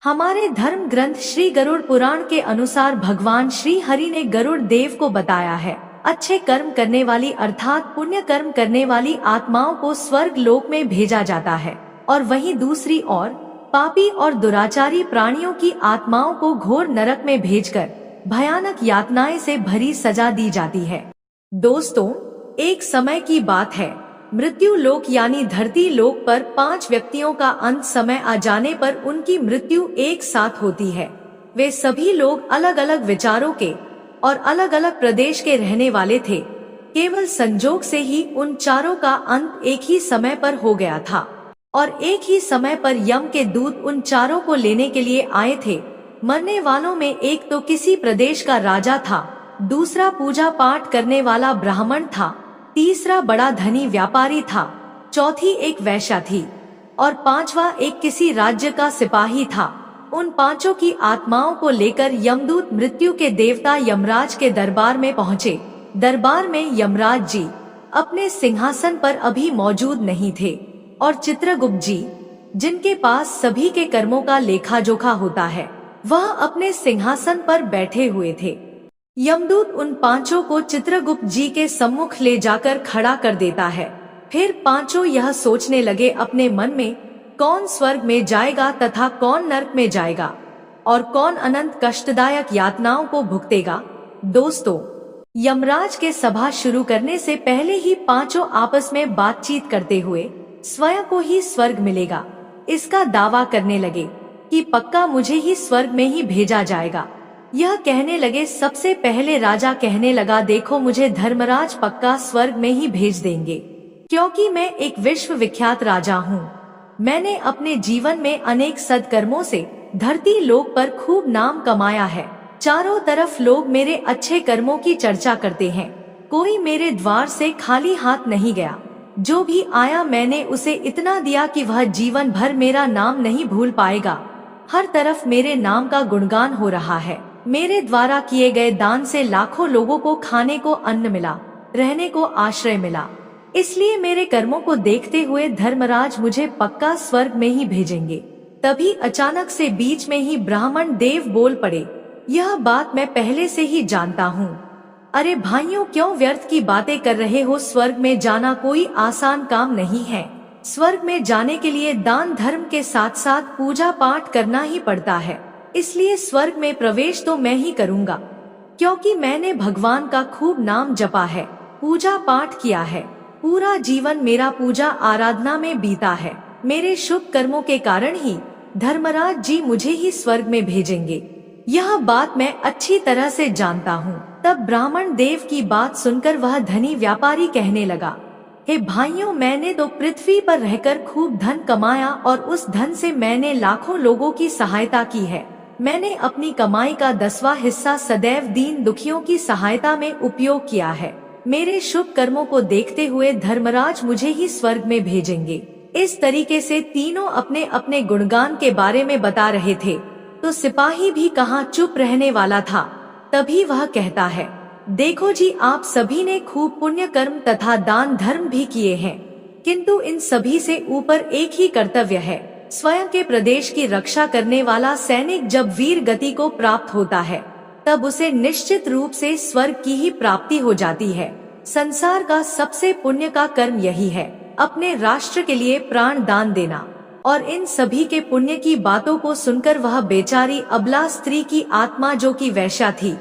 हमारे धर्म ग्रंथ श्री गरुड़ पुराण के अनुसार भगवान श्री हरि ने गरुड़ देव को बताया है, अच्छे कर्म करने वाली अर्थात पुण्य कर्म करने वाली आत्माओं को स्वर्ग लोक में भेजा जाता है और वहीं दूसरी ओर पापी और दुराचारी प्राणियों की आत्माओं को घोर नरक में भेजकर भयानक यातनाएं से भरी सजा दी जाती है। दोस्तों, एक समय की बात है, मृत्यु लोक यानी धरती लोक पर 5 व्यक्तियों का अंत समय आ जाने पर उनकी मृत्यु एक साथ होती है। वे सभी लोग अलग अलग विचारों के और अलग अलग प्रदेश के रहने वाले थे। केवल संजोग से ही उन चारों का अंत एक ही समय पर हो गया था और एक ही समय पर यम के दूत उन चारों को लेने के लिए आए थे। मरने वालों में एक तो किसी प्रदेश का राजा था, दूसरा पूजा पाठ करने वाला ब्राह्मण था, तीसरा बड़ा धनी व्यापारी था, चौथी एक वैश्या थी और पांचवा एक किसी राज्य का सिपाही था। उन पांचों की आत्माओं को लेकर यमदूत मृत्यु के देवता यमराज के दरबार में पहुँचे। दरबार में यमराज जी अपने सिंहासन पर अभी मौजूद नहीं थे और चित्रगुप्त जी, जिनके पास सभी के कर्मों का लेखा जोखा होता है, वह अपने सिंहासन पर बैठे हुए थे। यमदूत उन पांचों को चित्रगुप्त जी के सम्मुख ले जाकर खड़ा कर देता है। फिर पांचों यह सोचने लगे अपने मन में, कौन स्वर्ग में जाएगा तथा कौन नरक में जाएगा और कौन अनंत कष्टदायक यातनाओं को भुगतेगा। दोस्तों, यमराज के सभा शुरू करने से पहले ही पांचों आपस में बातचीत करते हुए स्वयं को ही स्वर्ग मिलेगा इसका दावा करने लगे कि पक्का मुझे ही स्वर्ग में ही भेजा जाएगा। यह कहने लगे, सबसे पहले राजा कहने लगा, देखो मुझे धर्मराज पक्का स्वर्ग में ही भेज देंगे, क्योंकि मैं एक विश्व विख्यात राजा हूँ। मैंने अपने जीवन में अनेक सद्कर्मों से धरती लोक पर खूब नाम कमाया है। चारों तरफ लोग मेरे अच्छे कर्मों की चर्चा करते हैं। कोई मेरे द्वार से खाली हाथ नहीं गया। जो भी आया मैंने उसे इतना दिया कि वह जीवन भर मेरा नाम नहीं भूल पाएगा। हर तरफ मेरे नाम का गुणगान हो रहा है। मेरे द्वारा किए गए दान से लाखों लोगों को खाने को अन्न मिला, रहने को आश्रय मिला। इसलिए मेरे कर्मों को देखते हुए धर्मराज मुझे पक्का स्वर्ग में ही भेजेंगे। तभी अचानक से बीच में ही ब्राह्मण देव बोल पड़े, यह बात मैं पहले से ही जानता हूँ। अरे भाइयों, क्यों व्यर्थ की बातें कर रहे हो? स्वर्ग में जाना कोई आसान काम नहीं है। स्वर्ग में जाने के लिए दान धर्म के साथ साथ पूजा पाठ करना ही पड़ता है। इसलिए स्वर्ग में प्रवेश तो मैं ही करूँगा, क्योंकि मैंने भगवान का खूब नाम जपा है, पूजा पाठ किया है। पूरा जीवन मेरा पूजा आराधना में बीता है। मेरे शुभ कर्मों के कारण ही धर्मराज जी मुझे ही स्वर्ग में भेजेंगे। यह बात मैं अच्छी तरह से जानता हूँ। तब ब्राह्मण देव की बात सुनकर वह धनी व्यापारी कहने लगा, हे भाइयों, मैंने तो पृथ्वी पर रहकर खूब धन कमाया और उस धन से मैंने लाखों लोगों की सहायता की है। मैंने अपनी कमाई का 10वां हिस्सा सदैव दीन दुखियों की सहायता में उपयोग किया है। मेरे शुभ कर्मों को देखते हुए धर्मराज मुझे ही स्वर्ग में भेजेंगे। इस तरीके से तीनों अपने अपने गुणगान के बारे में बता रहे थे, तो सिपाही भी कहाँ चुप रहने वाला था। तभी वह कहता है, देखो जी, आप सभी ने खूब पुण्य कर्म तथा दान धर्म भी किए हैं, किंतु इन सभी से ऊपर एक ही कर्तव्य है। स्वयं के प्रदेश की रक्षा करने वाला सैनिक जब वीर गति को प्राप्त होता है, तब उसे निश्चित रूप से स्वर्ग की ही प्राप्ति हो जाती है। संसार का सबसे पुण्य का कर्म यही है, अपने राष्ट्र के लिए प्राण दान देना। और इन सभी के पुण्य की बातों को सुनकर वह बेचारी अबला स्त्री की आत्मा, जो कि वैश्या थी,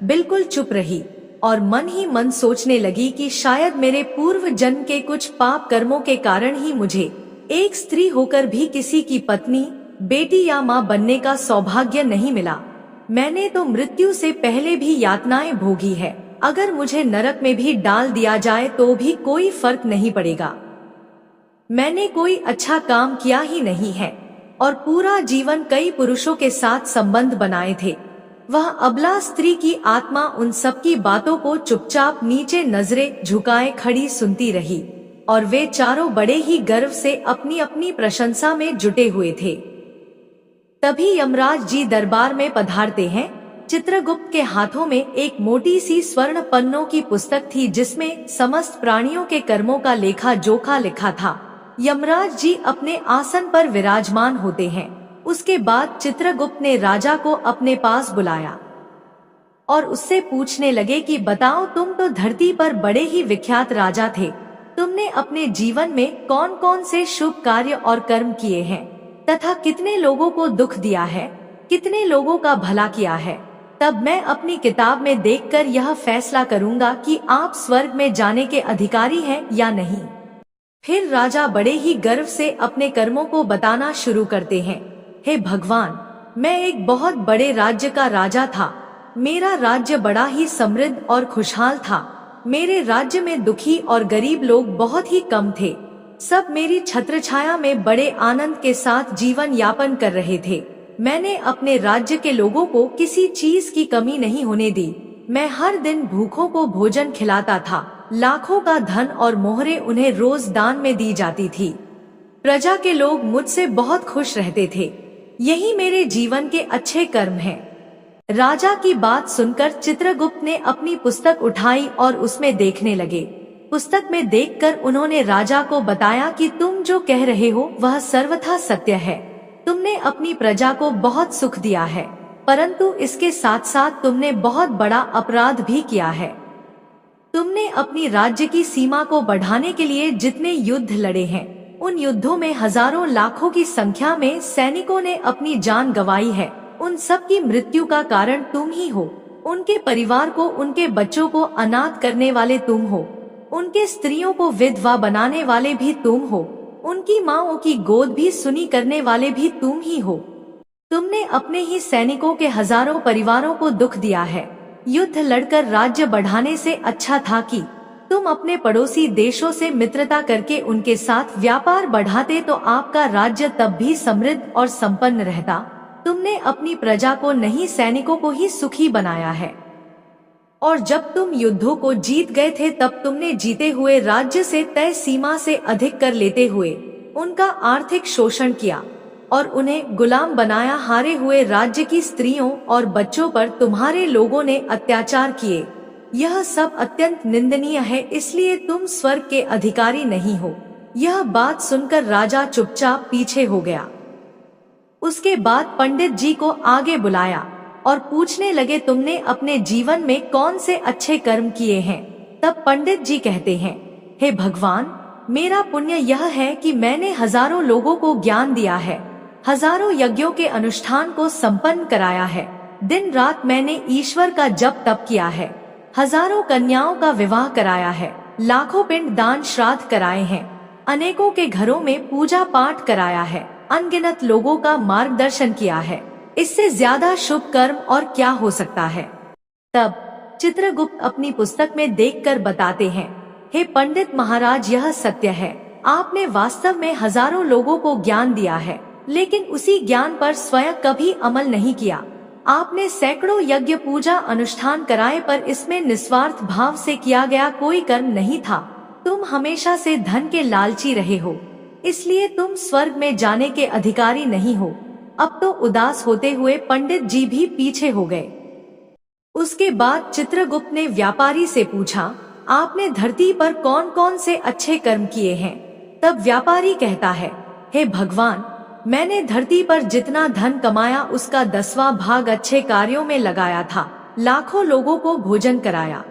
बिल्कुल चुप रही और मन ही मन सोचने लगी कि शायद मेरे पूर्व जन्म के कुछ पाप कर्मों के कारण ही मुझे एक स्त्री होकर भी किसी की पत्नी, बेटी या माँ बनने का सौभाग्य नहीं मिला। मैंने तो मृत्यु से पहले भी यातनाएं भोगी है। अगर मुझे नरक में भी डाल दिया जाए तो भी कोई फर्क नहीं पड़ेगा। मैंने कोई अच्छा काम किया ही नहीं है और पूरा जीवन कई पुरुषों के साथ संबंध बनाए थे। वह अबला स्त्री की आत्मा उन सबकी बातों को चुपचाप नीचे नजरें झुकाए खड़ी सुनती रही और वे चारों बड़े ही गर्व से अपनी अपनी प्रशंसा में जुटे हुए थे। तभी यमराज जी दरबार में पधारते हैं। चित्रगुप्त के हाथों में एक मोटी सी स्वर्ण पन्नों की पुस्तक थी, जिसमें समस्त प्राणियों के कर्मों का लेखा जोखा लिखा था। यमराज जी अपने आसन पर विराजमान होते हैं। उसके बाद चित्रगुप्त ने राजा को अपने पास बुलाया और उससे पूछने लगे कि बताओ, तुम तो धरती पर बड़े ही विख्यात राजा थे। तुमने अपने जीवन में कौन कौन से शुभ कार्य और कर्म किए हैं तथा कितने लोगों को दुख दिया है, कितने लोगों का भला किया है। तब मैं अपनी किताब में देखकर यह फैसला करूंगा कि आप स्वर्ग में जाने के अधिकारी हैं या नहीं। फिर राजा बड़े ही गर्व से अपने कर्मों को बताना शुरू करते हैं। हे भगवान, मैं एक बहुत बड़े राज्य का राजा था। मेरा राज्य बड़ा ही समृद्ध और खुशहाल था। मेरे राज्य में दुखी और गरीब लोग बहुत ही कम थे। सब मेरी छत्रछाया में बड़े आनंद के साथ जीवन यापन कर रहे थे। मैंने अपने राज्य के लोगों को किसी चीज की कमी नहीं होने दी। मैं हर दिन भूखों को भोजन खिलाता था। लाखों का धन और मोहरें उन्हें रोज दान में दी जाती थी। प्रजा के लोग मुझसे बहुत खुश रहते थे। यही मेरे जीवन के अच्छे कर्म हैं। राजा की बात सुनकर चित्रगुप्त ने अपनी पुस्तक उठाई और उसमें देखने लगे। पुस्तक में देखकर उन्होंने राजा को बताया कि तुम जो कह रहे हो वह सर्वथा सत्य है। तुमने अपनी प्रजा को बहुत सुख दिया है, परंतु इसके साथ साथ तुमने बहुत बड़ा अपराध भी किया है। तुमने अपनी राज्य की सीमा को बढ़ाने के लिए जितने युद्ध लड़े हैं, उन युद्धों में हजारों लाखों की संख्या में सैनिकों ने अपनी जान गंवाई है। उन सब की मृत्यु का कारण तुम ही हो। उनके परिवार को, उनके बच्चों को अनाथ करने वाले तुम हो। उनके स्त्रियों को विधवा बनाने वाले भी तुम हो। उनकी माँओं की गोद भी सुनी करने वाले भी तुम ही हो। तुमने अपने ही सैनिकों के हजारों परिवारों को दुख दिया है। युद्ध लड़कर राज्य बढ़ाने से अच्छा था कि तुम अपने पड़ोसी देशों से मित्रता करके उनके साथ व्यापार बढ़ाते, तो आपका राज्य तब भी समृद्ध और संपन्न रहता। तुमने अपनी प्रजा को नहीं, सैनिकों को ही सुखी बनाया है। और जब तुम युद्धों को जीत गए थे, तब तुमने जीते हुए राज्य से तय सीमा से अधिक कर लेते हुए उनका आर्थिक शोषण किया और उन्हें गुलाम बनाया। हारे हुए राज्य की स्त्रियों और बच्चों पर तुम्हारे लोगों ने अत्याचार किए। यह सब अत्यंत निंदनीय है, इसलिए तुम स्वर्ग के अधिकारी नहीं हो। यह बात सुनकर राजा चुपचाप पीछे हो गया। उसके बाद पंडित जी को आगे बुलाया और पूछने लगे, तुमने अपने जीवन में कौन से अच्छे कर्म किए हैं? तब पंडित जी कहते हैं, हे भगवान, मेरा पुण्य यह है कि मैंने हजारों लोगों को ज्ञान दिया है, हजारों यज्ञों के अनुष्ठान को संपन्न कराया है। दिन रात मैंने ईश्वर का जप तप किया है, हजारों कन्याओं का विवाह कराया है, लाखों पिंड दान श्राद्ध कराए हैं, अनेकों के घरों में पूजा पाठ कराया है, अनगिनत लोगों का मार्गदर्शन किया है। इससे ज्यादा शुभ कर्म और क्या हो सकता है? तब चित्रगुप्त अपनी पुस्तक में देखकर बताते हैं, हे पंडित महाराज, यह सत्य है। आपने वास्तव में हजारों लोगों को ज्ञान दिया है, लेकिन उसी ज्ञान पर स्वयं कभी अमल नहीं किया। आपने सैकड़ों यज्ञ पूजा अनुष्ठान कराए, पर इसमें निस्वार्थ भाव से किया गया कोई कर्म नहीं था। तुम हमेशा से धन के लालची रहे हो, इसलिए तुम स्वर्ग में जाने के अधिकारी नहीं हो। अब तो उदास होते हुए पंडित जी भी पीछे हो गए। उसके बाद चित्रगुप्त ने व्यापारी से पूछा, आपने धरती पर कौन कौन से अच्छे कर्म किए हैं? तब व्यापारी कहता है, हे भगवान, मैंने धरती पर जितना धन कमाया उसका 10वां भाग अच्छे कार्यों में लगाया था। लाखों लोगों को भोजन कराया,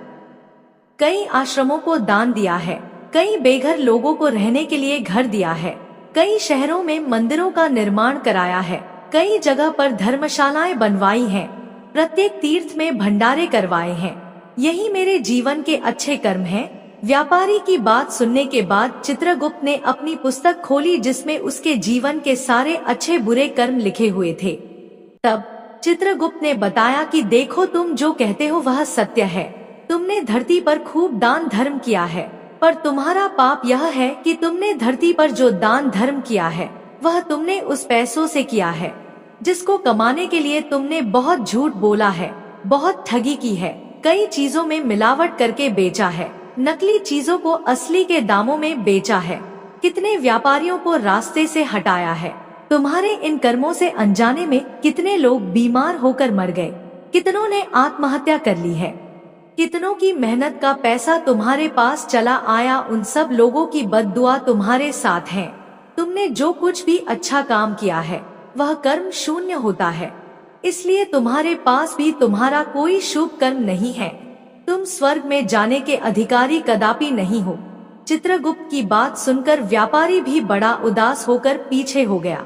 कई आश्रमों को दान दिया है, कई बेघर लोगों को रहने के लिए घर दिया है, कई शहरों में मंदिरों का निर्माण कराया है, कई जगह पर धर्मशालाएं बनवाई हैं, प्रत्येक तीर्थ में भंडारे करवाए हैं। यही मेरे जीवन के अच्छे कर्म हैं। व्यापारी की बात सुनने के बाद चित्रगुप्त ने अपनी पुस्तक खोली, जिसमें उसके जीवन के सारे अच्छे बुरे कर्म लिखे हुए थे। तब चित्रगुप्त ने बताया कि देखो, तुम जो कहते हो वह सत्य है। तुमने धरती पर खूब दान धर्म किया है, पर तुम्हारा पाप यह है कि तुमने धरती पर जो दान धर्म किया है वह तुमने उस पैसों से किया है जिसको कमाने के लिए तुमने बहुत झूठ बोला है, बहुत ठगी की है, कई चीजों में मिलावट करके बेचा है, नकली चीजों को असली के दामों में बेचा है, कितने व्यापारियों को रास्ते से हटाया है। तुम्हारे इन कर्मों से अनजाने में कितने लोग बीमार होकर मर गए, कितनों ने आत्महत्या कर ली है, कितनों की मेहनत का पैसा तुम्हारे पास चला आया। उन सब लोगों की बद्दुआ तुम्हारे साथ है। तुमने जो कुछ भी अच्छा काम किया है वह कर्म शून्य होता है, इसलिए तुम्हारे पास भी तुम्हारा कोई शुभ कर्म नहीं है। तुम स्वर्ग में जाने के अधिकारी कदापि नहीं हो। चित्रगुप्त की बात सुनकर व्यापारी भी बड़ा उदास होकर पीछे हो गया।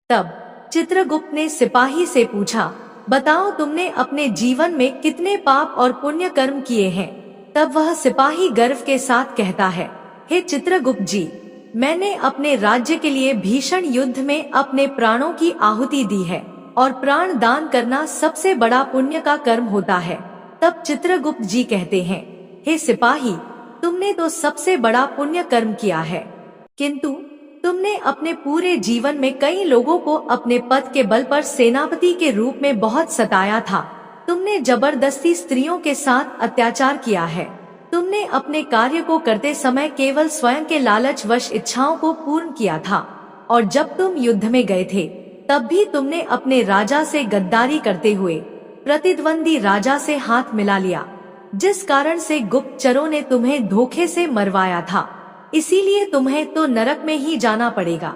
तब चित्रगुप्त ने सिपाही से पूछा, बताओ तुमने अपने जीवन में कितने पाप और पुण्य कर्म किए हैं। तब वह सिपाही गर्व के साथ कहता है, हे चित्रगुप्त जी, मैंने अपने राज्य के लिए भीषण युद्ध में अपने प्राणों की आहुति दी है, और प्राण दान करना सबसे बड़ा पुण्य का कर्म होता है। तब चित्रगुप्त जी कहते हैं, हे सिपाही, तुमने तो सबसे बड़ा पुण्य कर्म किया है, किंतु तुमने अपने पूरे जीवन में कई लोगों को अपने पद के बल पर सेनापति के रूप में बहुत सताया था। तुमने जबरदस्ती स्त्रियों के साथ अत्याचार किया है। तुमने अपने कार्य को करते समय केवल स्वयं के लालचवश इच्छाओं को पूर्ण किया था, और जब तुम युद्ध में गए थे तब भी तुमने अपने राजा से गद्दारी करते हुए प्रतिद्वंदी राजा से हाथ मिला लिया, जिस कारण से गुप्तचरों ने तुम्हें धोखे से मरवाया था। इसीलिए तुम्हें तो नरक में ही जाना पड़ेगा।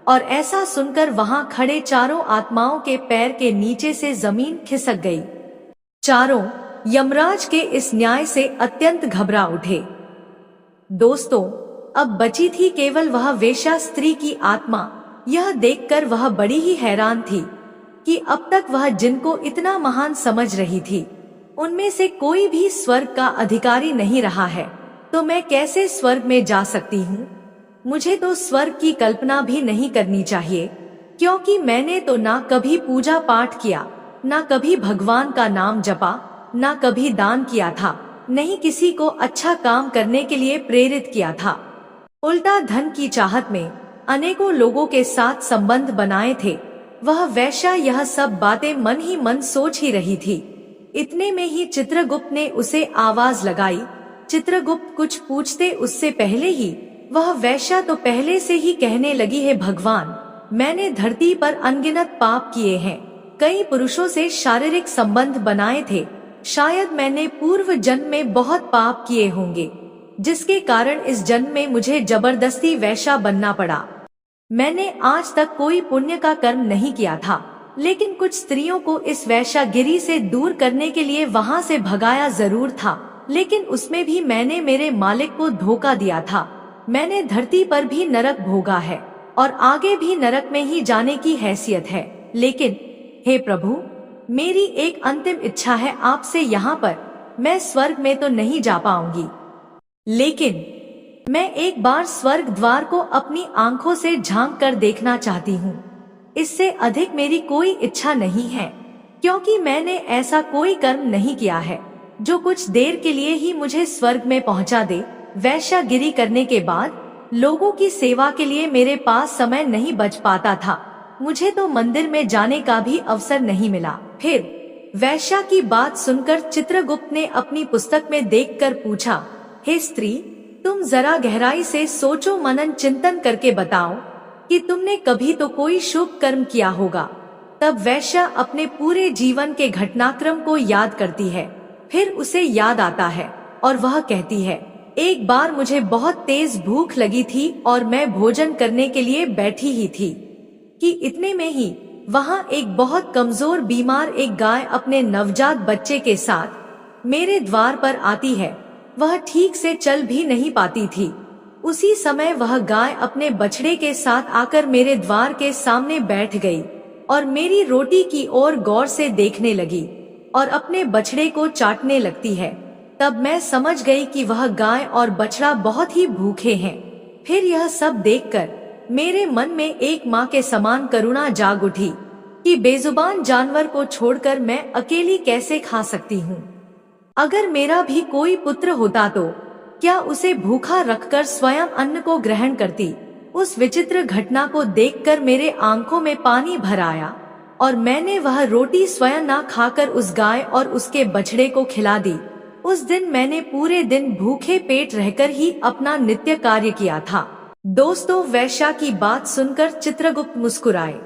और ऐसा सुनकर वहां खड़े चारों आत्माओं के पैर के नीचे से जमीन खिसक गई। चारों यमराज के इस न्याय से अत्यंत घबरा उठे। दोस्तों, अब बची थी केवल वह वेश्या स्त्री की आत्मा। यह देखकर वह बड़ी ही हैरान थी कि अब तक वह जिनको इतना महान समझ रही थी, उनमें से कोई भी स्वर्ग का अधिकारी नहीं रहा है, तो मैं कैसे स्वर्ग में जा सकती हूँ। मुझे तो स्वर्ग की कल्पना भी नहीं करनी चाहिए, क्योंकि मैंने तो ना कभी पूजा पाठ किया, ना कभी भगवान का नाम जपा, ना कभी दान किया था, नहीं किसी को अच्छा काम करने के लिए प्रेरित किया था। उल्टा धन की चाहत में अनेकों लोगों के साथ संबंध बनाए थे। वह वैश्या यह सब बातें मन ही मन सोच ही रही थी। इतने में ही चित्रगुप्त ने उसे आवाज लगाई। चित्रगुप्त कुछ पूछते उससे पहले ही वह वैश्या तो पहले से ही कहने लगी, है भगवान, मैंने धरती पर अनगिनत पाप किए हैं, कई पुरुषों से शारीरिक संबंध बनाए थे, शायद मैंने पूर्व जन्म में बहुत पाप किए होंगे, जिसके कारण इस जन्म में मुझे जबरदस्ती वैश्या बनना पड़ा। मैंने आज तक कोई पुण्य का कर्म नहीं किया था, लेकिन कुछ स्त्रियों को इस वैश्यागिरी से दूर करने के लिए वहां से भगाया जरूर था, लेकिन उसमें भी मैंने मेरे मालिक को धोखा दिया था। मैंने धरती पर भी नरक भोगा है और आगे भी नरक में ही जाने की हैसियत है, लेकिन हे प्रभु, मेरी एक अंतिम इच्छा है आपसे, यहाँ पर मैं स्वर्ग में तो नहीं जा पाऊंगी, लेकिन मैं एक बार स्वर्ग द्वार को अपनी आंखों से झांक कर देखना चाहती हूँ। इससे अधिक मेरी कोई इच्छा नहीं है, क्योंकि मैंने ऐसा कोई कर्म नहीं किया है जो कुछ देर के लिए ही मुझे स्वर्ग में पहुँचा दे। वैश्यागिरी करने के बाद लोगों की सेवा के लिए मेरे पास समय नहीं बच पाता था। मुझे तो मंदिर में जाने का भी अवसर नहीं मिला। फिर वैश्या की बात सुनकर चित्रगुप्त ने अपनी पुस्तक में देखकर पूछा, हे स्त्री, तुम जरा गहराई से सोचो, मनन चिंतन करके बताओ कि तुमने कभी तो कोई शुभ कर्म किया होगा। तब वैश्या अपने पूरे जीवन के घटनाक्रम को याद करती है। फिर उसे याद आता है और वह कहती है, एक बार मुझे बहुत तेज भूख लगी थी और मैं भोजन करने के लिए बैठी ही थी कि इतने में ही वहां एक बहुत कमजोर बीमार एक गाय अपने नवजात बच्चे के साथ मेरे द्वार पर आती है। वह ठीक से चल भी नहीं पाती थी। उसी समय वह गाय अपने बछड़े के साथ आकर मेरे द्वार के सामने बैठ गई और मेरी रोटी की ओर गौर से देखने लगी और अपने बछड़े को चाटने लगती है। तब मैं समझ गई कि वह गाय और बछड़ा बहुत ही भूखे हैं। फिर यह सब देखकर मेरे मन में एक माँ के समान करुणा जाग उठी कि बेजुबान जानवर को छोड़कर मैं अकेली कैसे खा सकती हूँ। अगर मेरा भी कोई पुत्र होता तो क्या उसे भूखा रखकर स्वयं अन्न को ग्रहण करती। उस विचित्र घटना को देखकर मेरे आंखों में पानी भर आया और मैंने वह रोटी स्वयं ना खाकर उस गाय और उसके बछड़े को खिला दी। उस दिन मैंने पूरे दिन भूखे पेट रहकर ही अपना नित्य कार्य किया था। दोस्तों, वैश्या की बात सुनकर चित्रगुप्त मुस्कुराए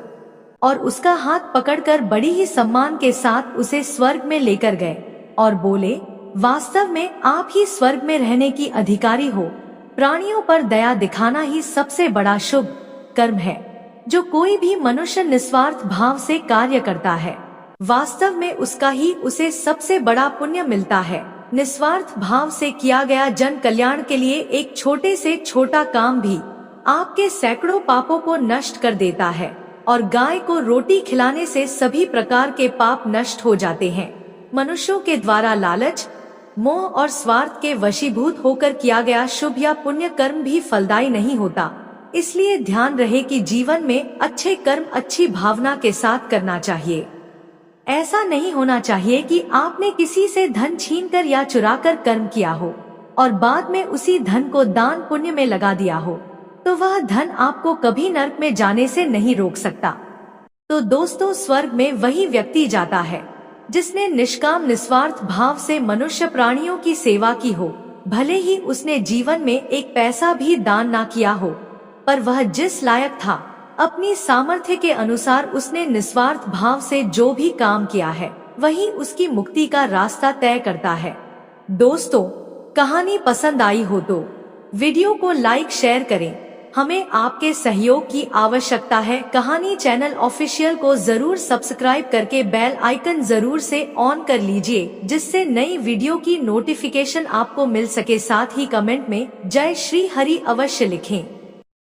और उसका हाथ पकड़कर बड़ी ही सम्मान के साथ उसे स्वर्ग में लेकर गए और बोले, वास्तव में आप ही स्वर्ग में रहने की अधिकारी हो। प्राणियों पर दया दिखाना ही सबसे बड़ा शुभ कर्म है। जो कोई भी मनुष्य निस्वार्थ भाव से कार्य करता है, वास्तव में उसका ही उसे सबसे बड़ा पुण्य मिलता है। निस्वार्थ भाव से किया गया जन कल्याण के लिए एक छोटे से छोटा काम भी आपके सैकड़ों पापों को नष्ट कर देता है, और गाय को रोटी खिलाने से सभी प्रकार के पाप नष्ट हो जाते हैं। मनुष्यों के द्वारा लालच, मोह और स्वार्थ के वशीभूत होकर किया गया शुभ या पुण्य कर्म भी फलदायी नहीं होता। इसलिए ध्यान रहे कि जीवन में अच्छे कर्म अच्छी भावना के साथ करना चाहिए। ऐसा नहीं होना चाहिए कि आपने किसी से धन छीनकर या चुराकर कर्म किया हो और बाद में उसी धन को दान पुण्य में लगा दिया हो, तो वह धन आपको कभी नरक में जाने से नहीं रोक सकता। तो दोस्तों, स्वर्ग में वही व्यक्ति जाता है जिसने निष्काम निस्वार्थ भाव से मनुष्य प्राणियों की सेवा की हो, भले ही उसने जीवन में एक पैसा भी दान ना किया हो, पर वह जिस लायक था, अपनी सामर्थ्य के अनुसार उसने निस्वार्थ भाव से जो भी काम किया है, वही उसकी मुक्ति का रास्ता तय करता है। दोस्तों, कहानी पसंद आई हो तो वीडियो को लाइक शेयर करें। हमें आपके सहयोग की आवश्यकता है। कहानी चैनल ऑफिशियल को जरूर सब्सक्राइब करके बेल आइकन जरूर से ऑन कर लीजिए, जिससे नई वीडियो की नोटिफिकेशन आपको मिल सके। साथ ही कमेंट में जय श्री हरि अवश्य लिखें।